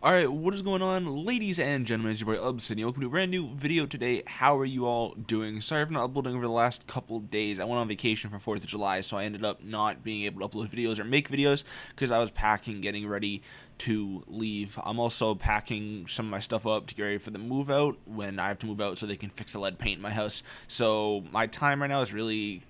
Alright, what is going on, ladies and gentlemen? It's your boy Obsidian. Welcome to a brand new video today. How are you all doing? Sorry for not uploading over the last couple days. I went on vacation for 4th of July, so I ended up not being able to upload videos or make videos because I was packing, getting ready to leave. I'm also packing some of my stuff up to get ready for the move out when I have to move out so they can fix the lead paint in my house. So my time right now is really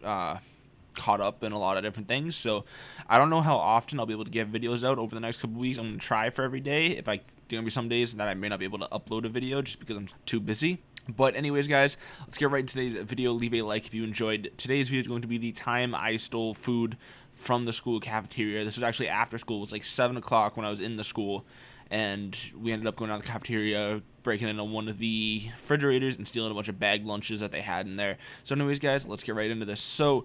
caught up in a lot of different things, so I don't know how often I'll be able to get videos out over the next couple weeks. I'm going to try for every day. If I There'll be some days that I may not be able to upload a video just because I'm too busy. But anyways, guys, let's get right into today's video. Leave a like if you enjoyed. Today's video is going to be the time I stole food from the school cafeteria. This was actually after school. It was like 7 o'clock when I was in the school, and we ended up going down to the cafeteria, breaking into one of the refrigerators and stealing a bunch of bagged lunches that they had in there. So anyways, guys, let's get right into this. So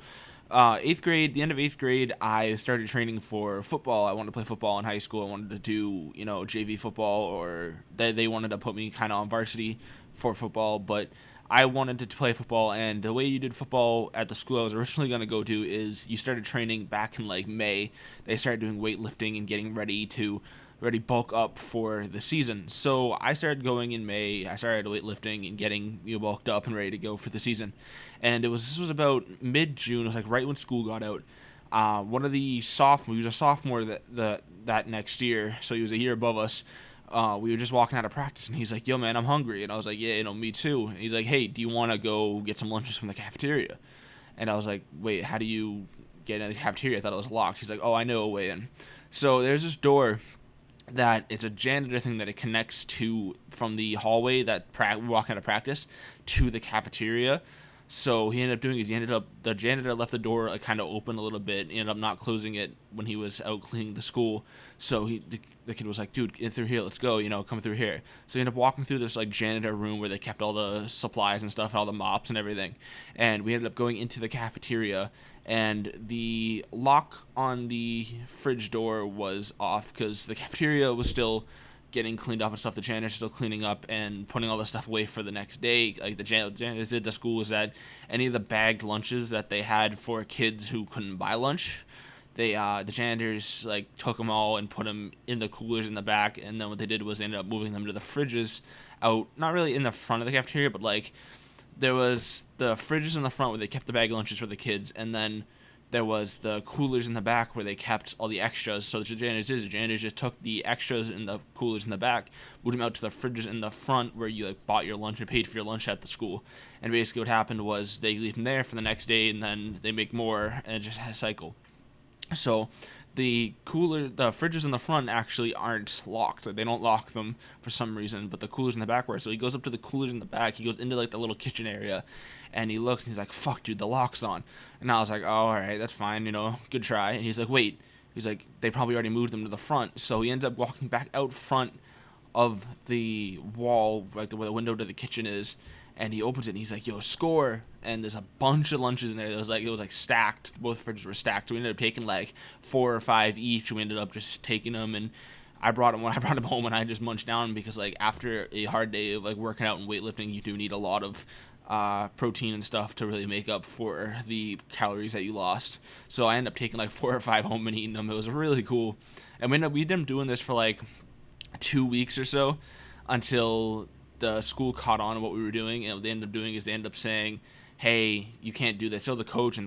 8th grade, the end of 8th grade, I started training for football. I wanted to play football in high school. I wanted to do, JV football, or they wanted to put me kind of on varsity for football, but I wanted to play football. And the way you did football at the school I was originally going to go to is you started training back in like May. They started doing weightlifting and getting ready to bulk up for the season. So I started going in May. I started weightlifting and getting bulked up and ready to go for the season. And this was about mid-June. It was like right when school got out. One of the sophomores, he was a sophomore that next year, so he was a year above us. We were just walking out of practice, and he's like, "Yo, man, I'm hungry." And I was like, "Yeah, me too." And he's like, "Hey, do you want to go get some lunches from the cafeteria?" And I was like, "Wait, how do you get in the cafeteria? I thought it was locked." He's like, "Oh, I know a way in." So there's this door that it's a janitor thing that it connects to from the hallway that we walk out of practice to the cafeteria. So he ended up doing is the janitor left the door kind of open a little bit. He ended up not closing it when he was out cleaning the school. So the kid was like, "Dude, get through here. Let's go. Come through here." So he ended up walking through this like janitor room where they kept all the supplies and stuff, all the mops and everything. And we ended up going into the cafeteria, and the lock on the fridge door was off because the cafeteria was still getting cleaned up and stuff. The janitor's still cleaning up and putting all the stuff away for the next day. Like the janitors did. The school was that any of the bagged lunches that they had for kids who couldn't buy lunch, the janitors like took them all and put them in the coolers in the back. And then what they did was they ended up moving them to the fridges out, not really in the front of the cafeteria, but like there was the fridges in the front where they kept the bag lunches for the kids, and then there was the coolers in the back where they kept all the extras. So the janitors just took the extras in the coolers in the back, moved them out to the fridges in the front where you like bought your lunch and paid for your lunch at the school. And basically what happened was they leave them there for the next day, and then they make more, and it just has a cycle. So the fridges in the front actually aren't locked. They don't lock them for some reason, but the coolers in the back were. So he goes up to the coolers in the back. He goes into like the little kitchen area, and he looks and he's like, "Fuck, dude, the lock's on." And I was like, "Oh, all right, that's fine, good try." And he's like, "Wait." He's like, "They probably already moved them to the front." So he ends up walking back out front of the wall, like where the window to the kitchen is, and he opens it and he's like, "Yo, score!" And there's a bunch of lunches in there. It was like stacked. Both fridges were stacked. So we ended up taking like 4 or 5 each. We ended up just taking them, and I brought them home, and I just munched down because like after a hard day of like working out and weightlifting, you do need a lot of protein and stuff to really make up for the calories that you lost. So I ended up taking like 4 or 5 home and eating them. It was really cool, and we ended up doing this for like 2 weeks or so until the school caught on to what we were doing. And what they ended up doing is they ended up saying, "Hey, you can't do that." So the coach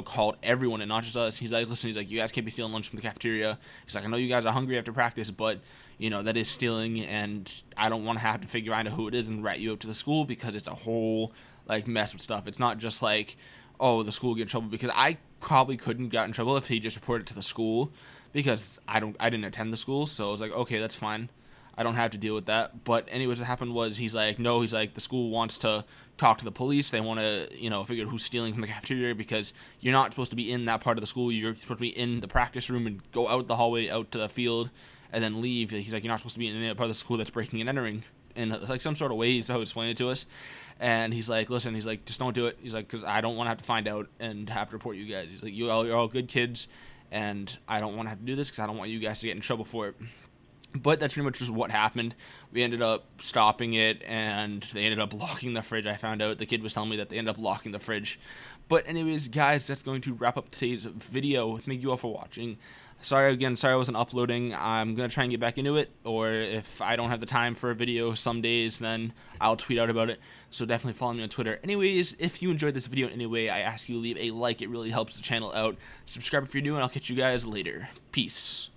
called everyone, and not just us. He's like, "Listen," he's like, "You guys can't be stealing lunch from the cafeteria." He's like, "I know you guys are hungry after practice, but that is stealing, and I don't want to have to figure out who it is and rat you up to the school because it's a whole like mess with stuff. It's not just like, oh, the school will get in trouble," because I probably couldn't get in trouble if he just reported to the school because I didn't attend the school. So I was like, okay, that's fine. I don't have to deal with that. But anyways, what happened was he's like, "No," he's like, "The school wants to talk to the police. They want to, figure out who's stealing from the cafeteria because you're not supposed to be in that part of the school. You're supposed to be in the practice room and go out the hallway, out to the field, and then leave." He's like, "You're not supposed to be in any part of the school that's breaking and entering." And it's like some sort of way he's how he explained it to us. And he's like, "Listen," he's like, "just don't do it." He's like, "Because I don't want to have to find out and have to report you guys." He's like, you're all good kids, and I don't want to have to do this because I don't want you guys to get in trouble for it." But that's pretty much just what happened. We ended up stopping it, and they ended up locking the fridge. I found out the kid was telling me that they ended up locking the fridge. But anyways, guys, that's going to wrap up today's video. Thank you all for watching. Sorry I wasn't uploading. I'm going to try and get back into it, or if I don't have the time for a video some days, then I'll tweet out about it. So definitely follow me on Twitter. Anyways, if you enjoyed this video in any way, I ask you to leave a like. It really helps the channel out. Subscribe if you're new, and I'll catch you guys later. Peace.